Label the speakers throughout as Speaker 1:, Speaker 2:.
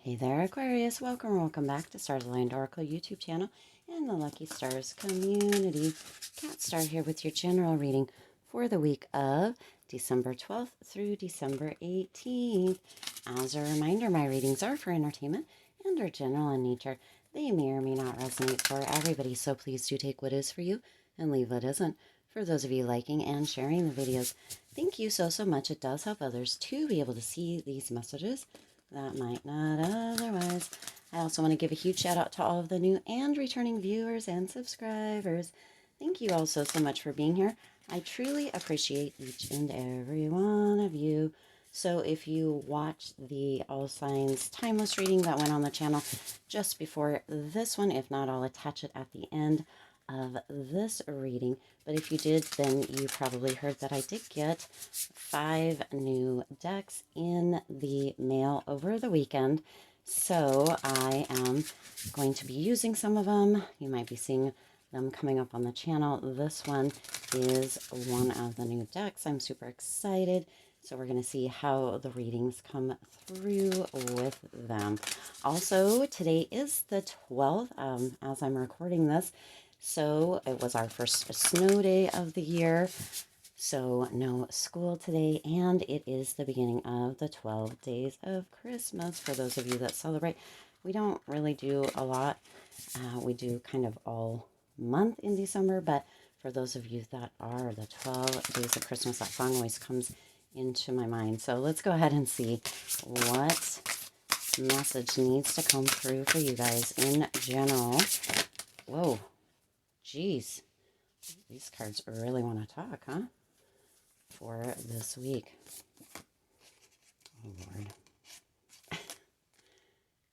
Speaker 1: Hey there, Aquarius. Welcome back to Stars Aligned Oracle YouTube channel and the Lucky Stars community. Cat Star here with your general reading for the week of December 12th through December 18th. As a reminder, my readings are for entertainment and are general in nature. They may or may not resonate for everybody, so please do take what is for you and leave what isn't. For those of you liking and sharing the videos, thank you so much. It does help others to be able to see these messages that might not otherwise. I also want to give a huge shout out to all of the new and returning viewers and subscribers. Thank you all so much for being here. I truly appreciate each and every one of you. So if you watched the All Signs Timeless reading that went on the channel just before this one, if not, I'll attach it at the end of this reading. But if you did, then you probably heard that I did get 5 new decks in the mail over the weekend. So I am going to be using some of them. You might be seeing them coming up on the channel. This one is one of the new decks. I'm super excited. So we're going to see how the readings come through with them. Also, today is the 12th as I'm recording this. So it was our first snow day of the year. So no school today, and it is the beginning of the 12 days of Christmas. For those of you that celebrate, we don't really do a lot. We do kind of all month in December, but for those of you that are the 12 days of Christmas, that song always comes into my mind. So let's go ahead and see what message needs to come through for you guys in general. Whoa, geez. These cards really want to talk, huh? For this week. Oh, Lord.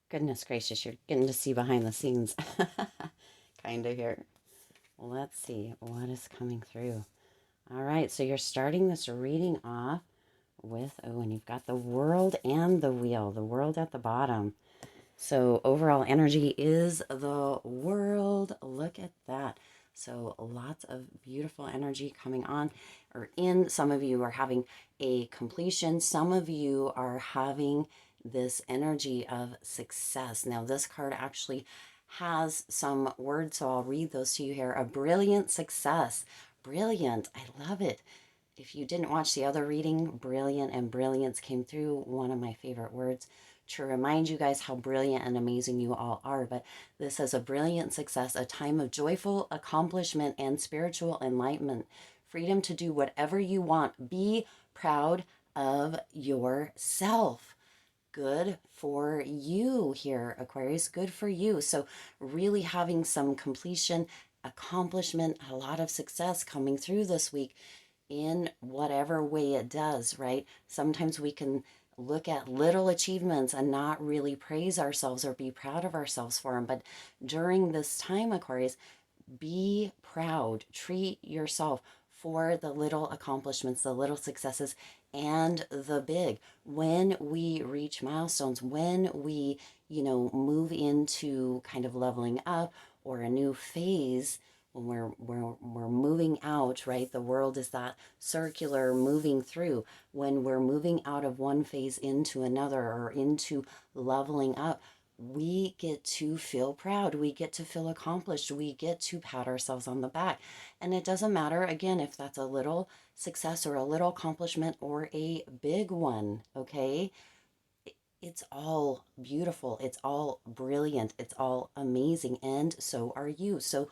Speaker 1: Goodness gracious, you're getting to see behind the scenes. Kind of here. Let's see what is coming through. All right, so you're starting this reading off with, oh, and you've got the World and the Wheel, the World at the bottom. So overall energy is the World. Look at that. So lots of beautiful energy coming on or in. Some of you are having a completion. Some of you are having this energy of success. Now this card actually has some words, so I'll read those to you here. A brilliant success. Brilliant. I love it. If you didn't watch the other reading, brilliant and brilliance came through. One of my favorite words to remind you guys how brilliant and amazing you all are. But this is a brilliant success, a time of joyful accomplishment and spiritual enlightenment, freedom to do whatever you want. Be proud of yourself. Good for you here, Aquarius. Good for you. So really having some completion, accomplishment, a lot of success coming through this week in whatever way it does, right? Sometimes we can look at little achievements and not really praise ourselves or be proud of ourselves for them. But during this time, Aquarius, be proud, treat yourself for the little accomplishments, the little successes, and the big. When we reach milestones, when we, move into kind of leveling up or a new phase, when we're moving out, right? The world is that circular moving through. When we're moving out of one phase into another or into leveling up, we get to feel proud. We get to feel accomplished. We get to pat ourselves on the back. And it doesn't matter, again, if that's a little success or a little accomplishment or a big one, okay? It's all beautiful. It's all brilliant. It's all amazing. And so are you. So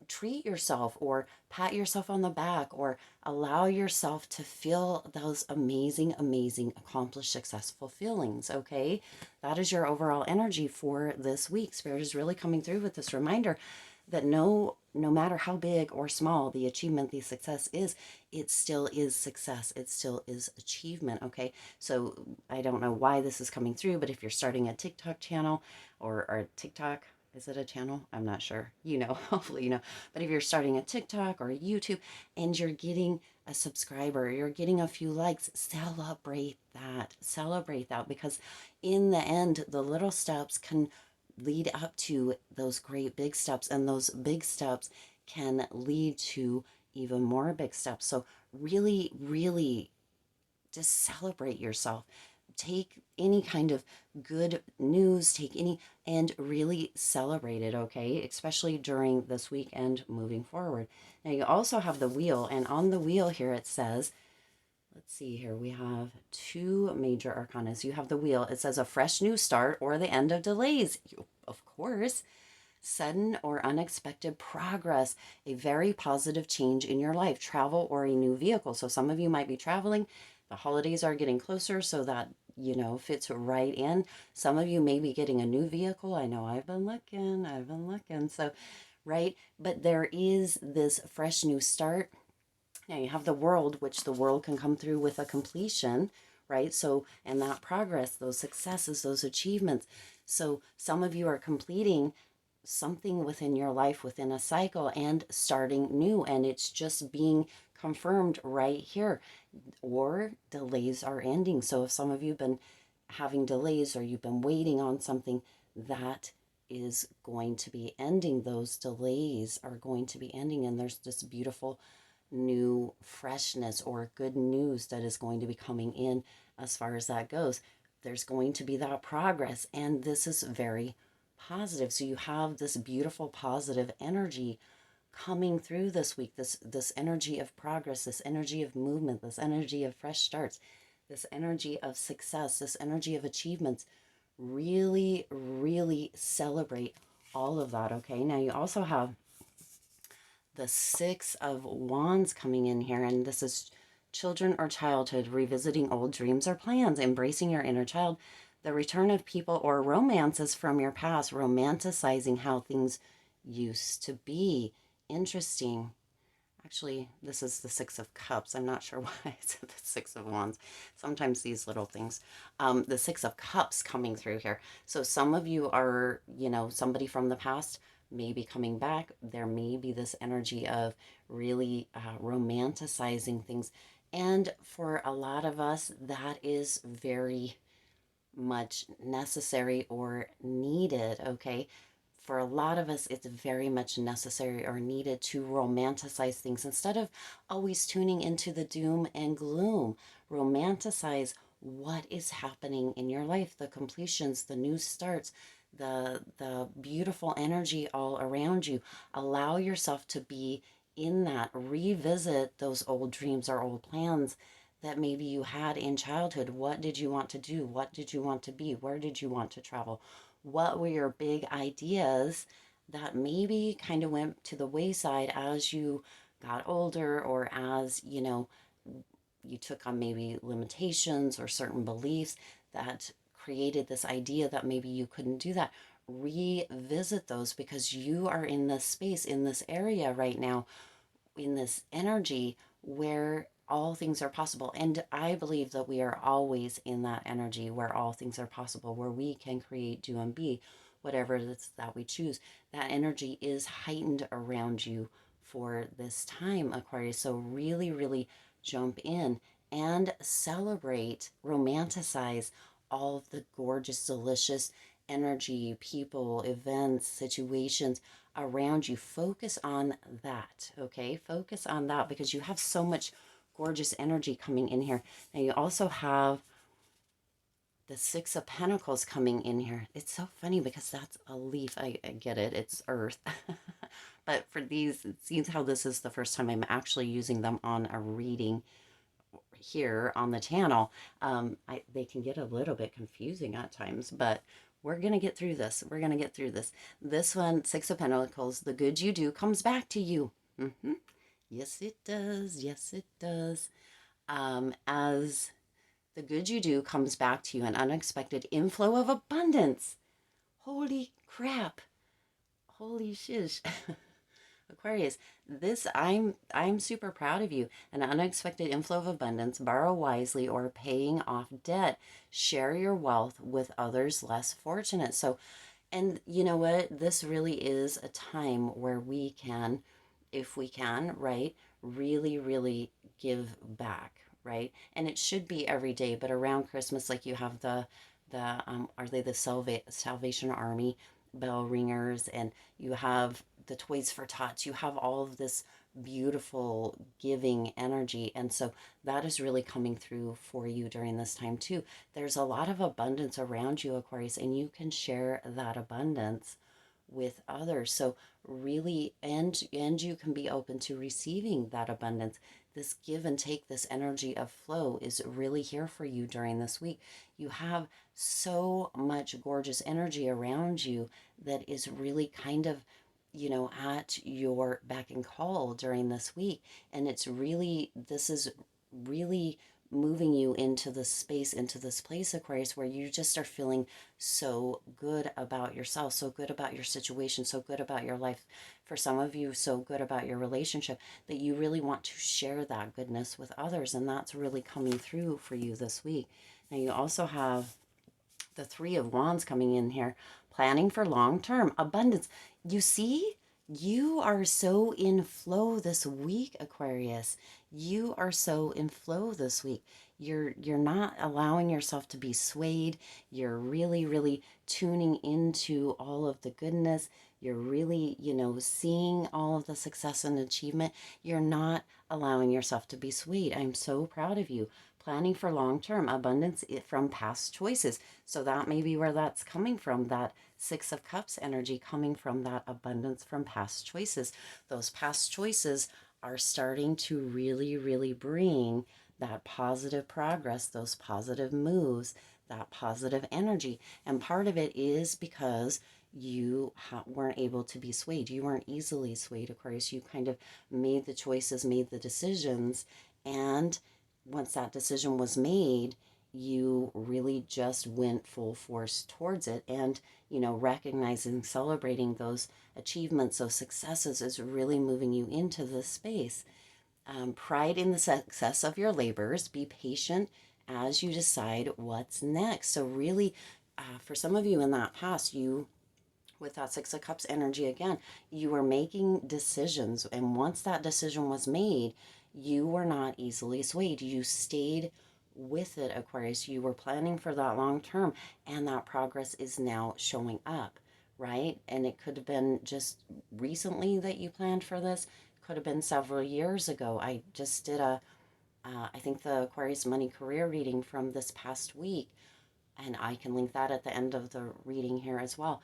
Speaker 1: treat yourself or pat yourself on the back or allow yourself to feel those amazing, accomplished, successful feelings, okay? That is your overall energy for this week. Spirit is really coming through with this reminder that no matter how big or small the achievement, the success is, it still is success. It still is achievement, okay? So I don't know why this is coming through, but if you're starting a TikTok channel or TikTok, is it a channel? I'm not sure. Hopefully you know. But if you're starting a TikTok or a YouTube and you're getting a subscriber, you're getting a few likes, celebrate that. Celebrate that, because in the end, the little steps can lead up to those great big steps, and those big steps can lead to even more big steps. So really just celebrate yourself. take any kind of good news, and really celebrate it, okay? Especially during this weekend moving forward. Now you also have the wheel, and on the wheel here it says, let's see here, we have two major arcana. You have the wheel. It says a fresh new start or the end of delays. Of course, sudden or unexpected progress, a very positive change in your life, travel or a new vehicle. So some of you might be traveling. The holidays are getting closer, so that, fits right in. Some of you may be getting a new vehicle. I know I've been looking. So, right. But there is this fresh new start. Now you have the world, which the world can come through with a completion, right? So, and that progress, those successes, those achievements. So some of you are completing something within your life, within a cycle, and starting new, and it's just being confirmed right here. Or delays are ending. So if some of you have been having delays or you've been waiting on something, that is going to be ending. Those delays are going to be ending, and there's this beautiful new freshness or good news that is going to be coming in. As far as that goes, there's going to be that progress, and this is very positive. So you have this beautiful positive energy coming through this week, this energy of progress, this energy of movement, this energy of fresh starts, this energy of success, this energy of achievements. Really, really celebrate all of that. Okay, now you also have the Six of Wands coming in here, and this is children or childhood, revisiting old dreams or plans, embracing your inner child, the return of people or romances from your past, romanticizing how things used to be. Interesting. Actually, this is the Six of Cups. I'm not sure why I said the Six of Wands. Sometimes these little things. The Six of Cups coming through here. So some of you are, somebody from the past may be coming back. There may be this energy of really romanticizing things. And for a lot of us, that is very much necessary or needed, okay? For a lot of us, it's very much necessary or needed to romanticize things instead of always tuning into the doom and gloom. Romanticize what is happening in your life, the completions, the new starts, the beautiful energy all around you. Allow yourself to be in that. Revisit those old dreams or old plans that maybe you had in childhood. What did you want to do? What did you want to be? Where did you want to travel? What were your big ideas that maybe kind of went to the wayside as you got older, or as, you took on maybe limitations or certain beliefs that created this idea that maybe you couldn't do that? Revisit those, because you are in this space, in this area right now, in this energy where all things are possible. And I believe that we are always in that energy where all things are possible, where we can create, do, and be whatever it is that we choose. That energy is heightened around you for this time, Aquarius. So really, really jump in and celebrate, romanticize all of the gorgeous, delicious energy, people, events, situations around you. Focus on that, okay? Focus on that, because you have so much gorgeous energy coming in here. Now you also have the Six of Pentacles coming in here. It's so funny because that's a leaf. I get it. It's earth. But for these, it seems how this is the first time I'm actually using them on a reading here on the channel. They can get a little bit confusing at times, but we're going to get through this. We're going to get through this. This one, Six of Pentacles, the good you do comes back to you. Yes, it does. Yes, it does. As the good you do comes back to you, an unexpected inflow of abundance. Holy crap. Holy shish. Aquarius, this I'm super proud of you. An unexpected inflow of abundance, borrow wisely or paying off debt. Share your wealth with others less fortunate. So, and you know what? This really is a time where we can, if we can, right, really, really give back, right? And it should be every day, but around Christmas, like you have are they the Salvation Army bell ringers, and you have the Toys for Tots, you have all of this beautiful giving energy. And so that is really coming through for you during this time too. There's a lot of abundance around you, Aquarius, and you can share that abundance with others. So really, and you can be open to receiving that abundance. This give and take, this energy of flow is really here for you during this week. You have so much gorgeous energy around you that is really kind of, at your beck and call during this week. And this is really moving you into this space, into this place, Aquarius, where you just are feeling so good about yourself, so good about your situation, so good about your life. For some of you, so good about your relationship that you really want to share that goodness with others. And that's really coming through for you this week. Now, you also have the Three of Wands coming in here, planning for long-term abundance. You see, you are so in flow this week, Aquarius. You are so in flow this week. You're not allowing yourself to be swayed. You're really, really tuning into all of the goodness. You're really, seeing all of the success and achievement. You're not allowing yourself to be swayed. I'm so proud of you. Planning for long-term abundance from past choices. So that may be where that's coming from, that Six of Cups energy coming from that abundance from past choices. Those past choices are starting to really, really bring that positive progress, those positive moves, that positive energy. And part of it is because you weren't able to be swayed. You weren't easily swayed, Aquarius. You kind of made the choices, made the decisions, and once that decision was made, you really just went full force towards it. And, recognizing, celebrating those achievements, those successes is really moving you into this space. Pride in the success of your labors. Be patient as you decide what's next. So really, for some of you in that past, with that Six of Cups energy again, you were making decisions. And once that decision was made, you were not easily swayed. You stayed with it, Aquarius. You were planning for that long term, and that progress is now showing up, right? And it could have been just recently that you planned for this, could have been several years ago. I just did I think the Aquarius money career reading from this past week, and I can link that at the end of the reading here as well,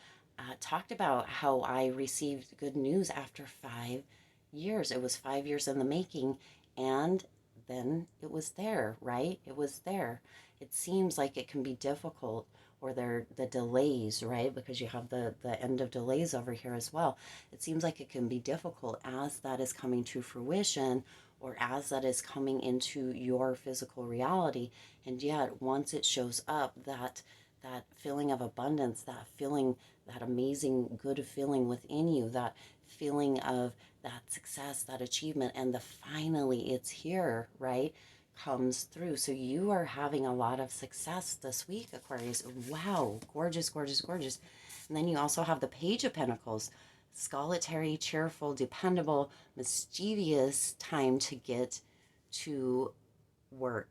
Speaker 1: talked about how I received good news after 5 years. It was 5 years in the making, and then it was there, right? It was there. It seems like it can be difficult, or the delays, right? Because you have the end of delays over here as well. It seems like it can be difficult as that is coming to fruition, or as that is coming into your physical reality. And yet, once it shows up, that feeling of abundance, that feeling, that amazing good feeling within you, that feeling of that success, that achievement, and the finally it's here, right, comes through. So you are having a lot of success this week, Aquarius. Wow, gorgeous, gorgeous, gorgeous. And then you also have the Page of Pentacles, solitary, cheerful, dependable, mischievous time to get to work.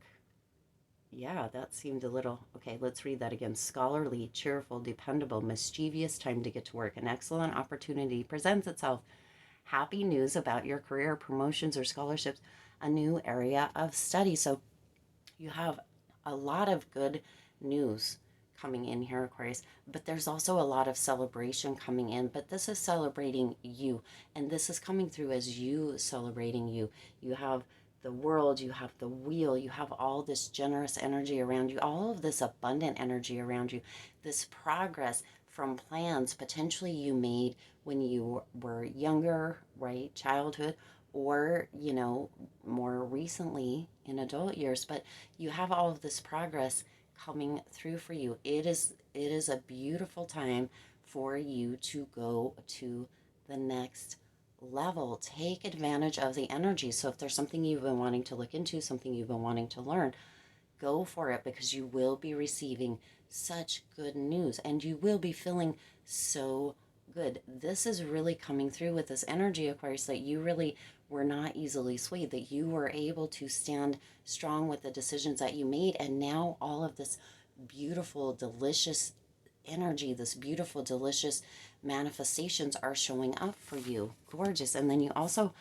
Speaker 1: Yeah, that seemed a little... Okay, let's read that again. Scholarly, cheerful, dependable, mischievous time to get to work. An excellent opportunity presents itself. Happy news about your career, promotions, or scholarships, a new area of study. So you have a lot of good news coming in here, Aquarius, but there's also a lot of celebration coming in. But this is celebrating you, and this is coming through as you celebrating you. You have the world, you have the wheel, you have all this generous energy around you, all of this abundant energy around you, this progress from plans potentially you made when you were younger, right? Childhood, or, more recently in adult years. But you have all of this progress coming through for you. It is a beautiful time for you to go to the next level. Take advantage of the energy. So if there's something you've been wanting to look into, something you've been wanting to learn, go for it, because you will be receiving such good news and you will be feeling so good. This is really coming through with this energy, Aquarius, that you really were not easily swayed, that you were able to stand strong with the decisions that you made. And now all of this beautiful, delicious energy, this beautiful, delicious manifestations are showing up for you. Gorgeous. And then you also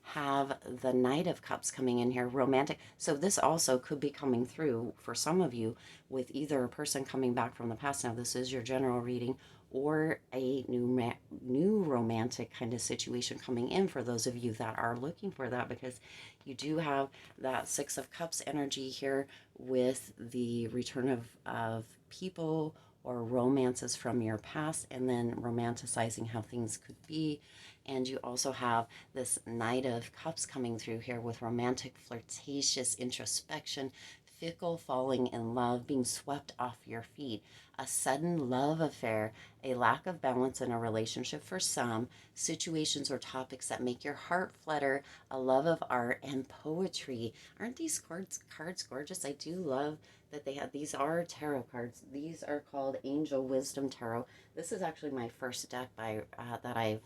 Speaker 1: have the Knight of Cups coming in here, romantic. So this also could be coming through for some of you with either a person coming back from the past. Now, this is your general reading, or a new romantic kind of situation coming in for those of you that are looking for that, because you do have that Six of Cups energy here with the return of people or romances from your past, and then romanticizing how things could be. And you also have this Knight of Cups coming through here with romantic, flirtatious introspection, fickle falling in love, being swept off your feet, a sudden love affair, a lack of balance in a relationship for some, situations or topics that make your heart flutter, a love of art and poetry. Aren't these cards gorgeous? I do love that they have, these are tarot cards. These are called Angel Wisdom Tarot. This is actually my first deck by that I've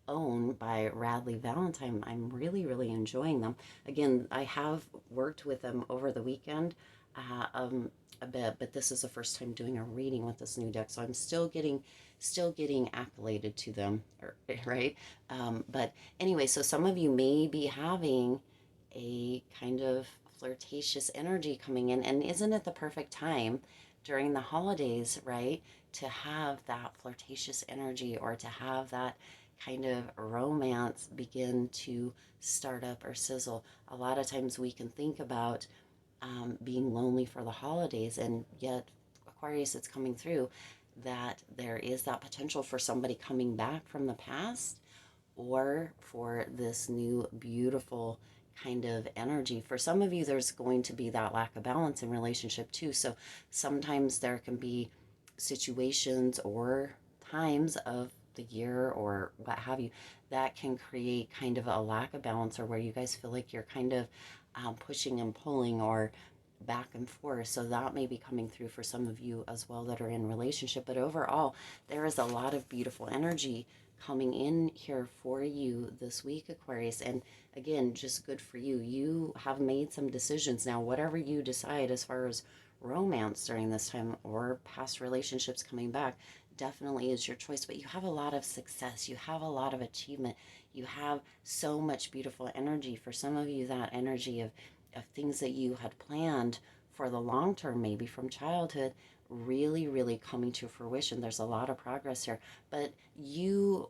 Speaker 1: owned by Radley Valentine. I'm really enjoying them. Again, I have worked with them over the weekend a bit, but this is the first time doing a reading with this new deck, so I'm still getting acclimated to them, right? But anyway, so some of you may be having a kind of flirtatious energy coming in, and isn't it the perfect time during the holidays, right, to have that flirtatious energy, or to have that kind of romance begin to start up or sizzle? A lot of times we can think about being lonely for the holidays, and yet Aquarius, it's coming through that there is that potential for somebody coming back from the past, or for this new beautiful kind of energy. For some of you, there's going to be that lack of balance in relationship too. So sometimes there can be situations or times of the year or what have you that can create kind of a lack of balance, or where you guys feel like you're kind of pushing and pulling, or back and forth. So that may be coming through for some of you as well that are in relationship. But overall, there is a lot of beautiful energy coming in here for you this week, Aquarius. And again, just good for you. You have made some decisions now. Whatever you decide as far as romance during this time, or past relationships coming back, definitely is your choice. But you have a lot of success. You have a lot of achievement. You have so much beautiful energy. For some of you, that energy of things that you had planned for the long term, maybe from childhood, really coming to fruition. There's a lot of progress here. But you,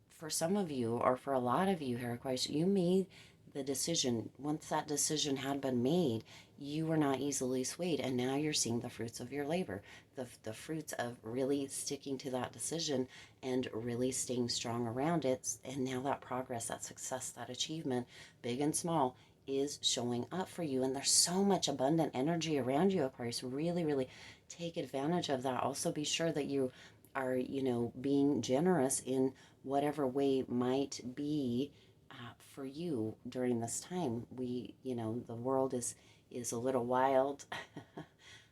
Speaker 1: for some of you, or for a lot of you here, Aquarius, you made the decision. Once that decision had been made, you were not easily swayed, and now you're seeing the fruits of your labor, the fruits of really sticking to that decision and really staying strong around it. And now that progress, that success, that achievement, big and small, is showing up for you. And there's so much abundant energy around you, Aquarius. Really take advantage of that. Also, be sure that you are, being generous in whatever way might be for you during this time. The world is a little wild,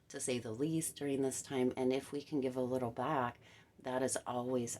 Speaker 1: to say the least, during this time. And if we can give a little back, that is always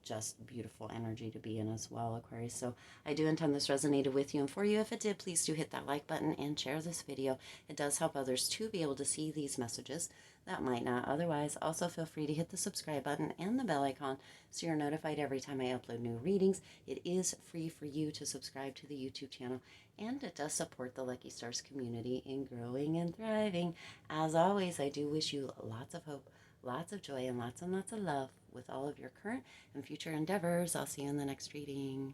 Speaker 1: just beautiful energy to be in as well, Aquarius. So I do intend this resonated with you and for you. If it did, please do hit that like button and share this video. It does help others to be able to see these messages that might not otherwise. Also, feel free to hit the subscribe button and the bell icon so you're notified every time I upload new readings. It is free for you to subscribe to the YouTube channel, and it does support the Lucky Stars community in growing and thriving. As always, I do wish you lots of hope, lots of joy, and lots of love with all of your current and future endeavors. I'll see you in the next reading.